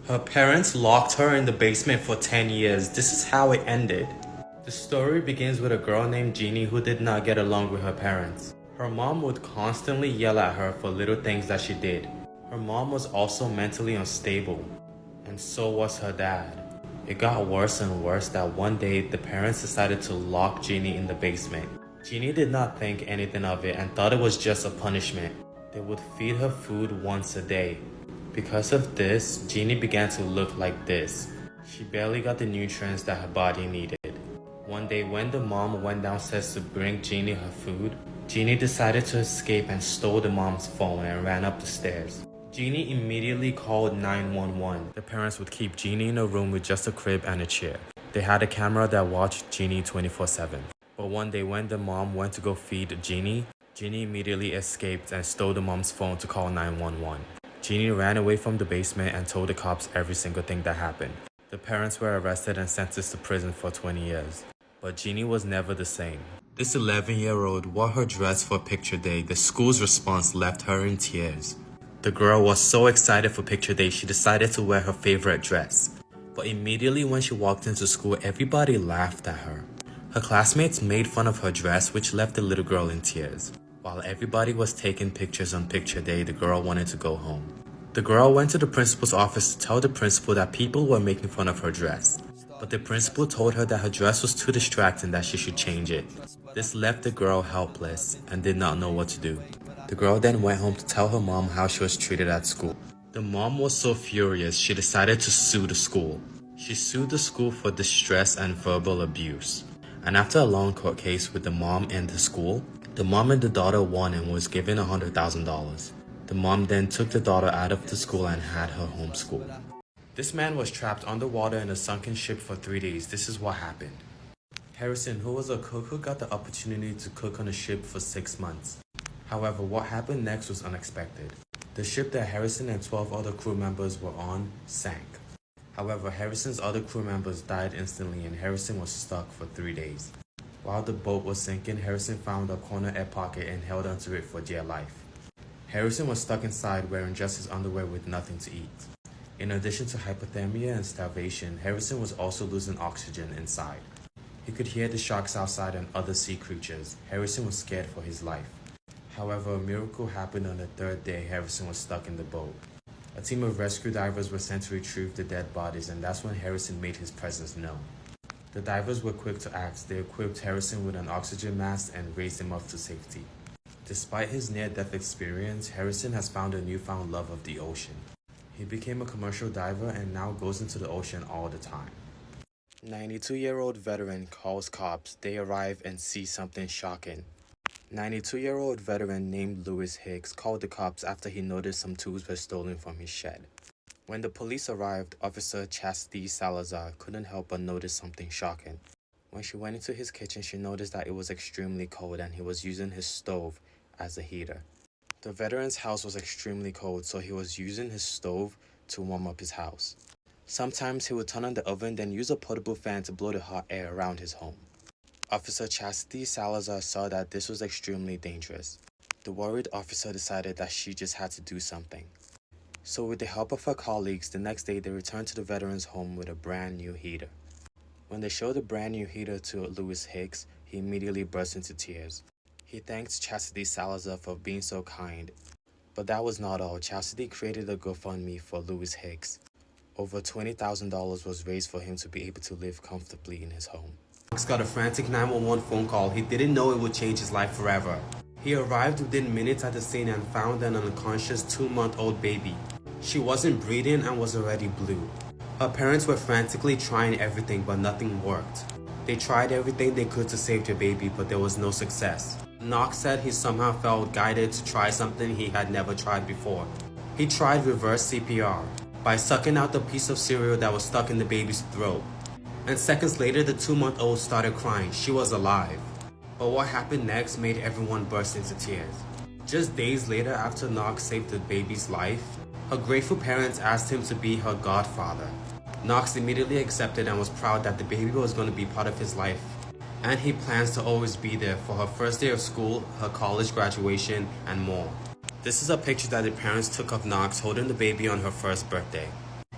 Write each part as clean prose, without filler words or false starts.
Her parents locked her in the basement for 10 years. This is how it ended. The story begins with a girl named Jeannie who did not get along with her parents. Her mom would constantly yell at her for little things that she did. Her mom was also mentally unstable, and so was her dad. It got worse and worse that one day the parents decided to lock Jeannie in the basement. Jeannie did not think anything of it and thought it was just a punishment. They would feed her food once a day. Because of this, Jeannie began to look like this. She barely got the nutrients that her body needed. One day when the mom went downstairs to bring Jeannie her food, Jeannie decided to escape and stole the mom's phone and ran up the stairs. Jeannie immediately called 911. The parents would keep Jeannie in a room with just a crib and a chair. They had a camera that watched Jeannie 24/7. But one day when the mom went to go feed Jeannie, Jeannie immediately escaped and stole the mom's phone to call 911. Jeannie ran away from the basement and told the cops every single thing that happened. The parents were arrested and sentenced to prison for 20 years. But Jeannie was never the same. This 11-year-old wore her dress for picture day. The school's response left her in tears. The girl was so excited for picture day she decided to wear her favorite dress. But immediately when she walked into school, everybody laughed at her. Her classmates made fun of her dress, which left the little girl in tears. While everybody was taking pictures on picture day, the girl wanted to go home. The girl went to the principal's office to tell the principal that people were making fun of her dress. But the principal told her that her dress was too distracting, that she should change it. This left the girl helpless and did not know what to do. The girl then went home to tell her mom how she was treated at school. The mom was so furious, she decided to sue the school. She sued the school for distress and verbal abuse. And after a long court case with the mom and the school, the mom and the daughter won and was given $100,000. The mom then took the daughter out of the school and had her homeschooled. This man was trapped underwater in a sunken ship for 3 days. This is what happened. Harrison, who was a cook who got the opportunity to cook on a ship for 6 months. However, what happened next was unexpected. The ship that Harrison and 12 other crew members were on sank. However, Harrison's other crew members died instantly and Harrison was stuck for 3 days. While the boat was sinking, Harrison found a corner air pocket and held onto it for dear life. Harrison was stuck inside wearing just his underwear with nothing to eat. In addition to hypothermia and starvation, Harrison was also losing oxygen inside. He could hear the sharks outside and other sea creatures. Harrison was scared for his life. However, a miracle happened on the 3rd day Harrison was stuck in the boat. A team of rescue divers were sent to retrieve the dead bodies, and that's when Harrison made his presence known. The divers were quick to act. They equipped Harrison with an oxygen mask and raised him up to safety. Despite his near-death experience, Harrison has found a newfound love of the ocean. He became a commercial diver and now goes into the ocean all the time. 92-year-old veteran calls cops. They arrive and see something shocking. 92-year-old veteran named Louis Hicks called the cops after he noticed some tools were stolen from his shed. When the police arrived, Officer Chastity Salazar couldn't help but notice something shocking. When she went into his kitchen, she noticed that it was extremely cold and he was using his stove as a heater. The veteran's house was extremely cold, so he was using his stove to warm up his house. Sometimes he would turn on the oven, then use a portable fan to blow the hot air around his home. Officer Chastity Salazar saw that this was extremely dangerous. The worried officer decided that she just had to do something. So with the help of her colleagues, the next day they returned to the veteran's home with a brand new heater. When they showed the brand new heater to Louis Hicks, he immediately burst into tears. He thanked Chastity Salazar for being so kind. But that was not all. Chastity created a GoFundMe for Louis Hicks. Over $20,000 was raised for him to be able to live comfortably in his home. Knox got a frantic 911 phone call. He didn't know it would change his life forever. He arrived within minutes at the scene and found an unconscious 2-month-old baby. She wasn't breathing and was already blue. Her parents were frantically trying everything, but nothing worked. They tried everything they could to save their baby, but there was no success. Knox said he somehow felt guided to try something he had never tried before. He tried reverse CPR by sucking out the piece of cereal that was stuck in the baby's throat. And seconds later, the 2-month-old started crying. She was alive. But what happened next made everyone burst into tears. Just days later, after Knox saved the baby's life, her grateful parents asked him to be her godfather. Knox immediately accepted and was proud that the baby was going to be part of his life. And he plans to always be there for her first day of school, her college graduation, and more. This is a picture that the parents took of Knox holding the baby on her first birthday.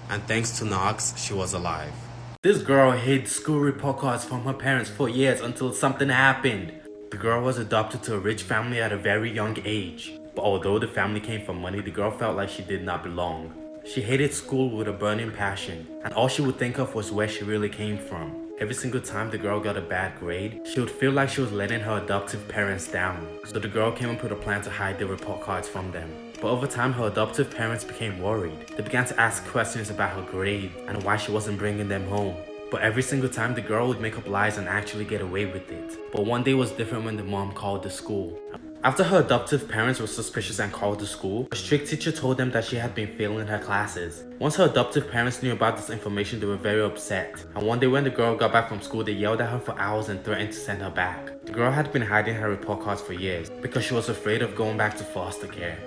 and thanks to Knox, she was alive. This girl hid school report cards from her parents for years until something happened. The girl was adopted to a rich family at a very young age. But although the family came from money, the girl felt like she did not belong. She hated school with a burning passion, and all she would think of was where she really came from. Every single time the girl got a bad grade, she would feel like she was letting her adoptive parents down. So the girl came up with a plan to hide the report cards from them. But over time, her adoptive parents became worried. They began to ask questions about her grades and why she wasn't bringing them home. But every single time, the girl would make up lies and actually get away with it. But one day was different when the mom called the school. After her adoptive parents were suspicious and called the school, a strict teacher told them that she had been failing her classes. Once her adoptive parents knew about this information, they were very upset. And one day when the girl got back from school, they yelled at her for hours and threatened to send her back. The girl had been hiding her report cards for years because she was afraid of going back to foster care.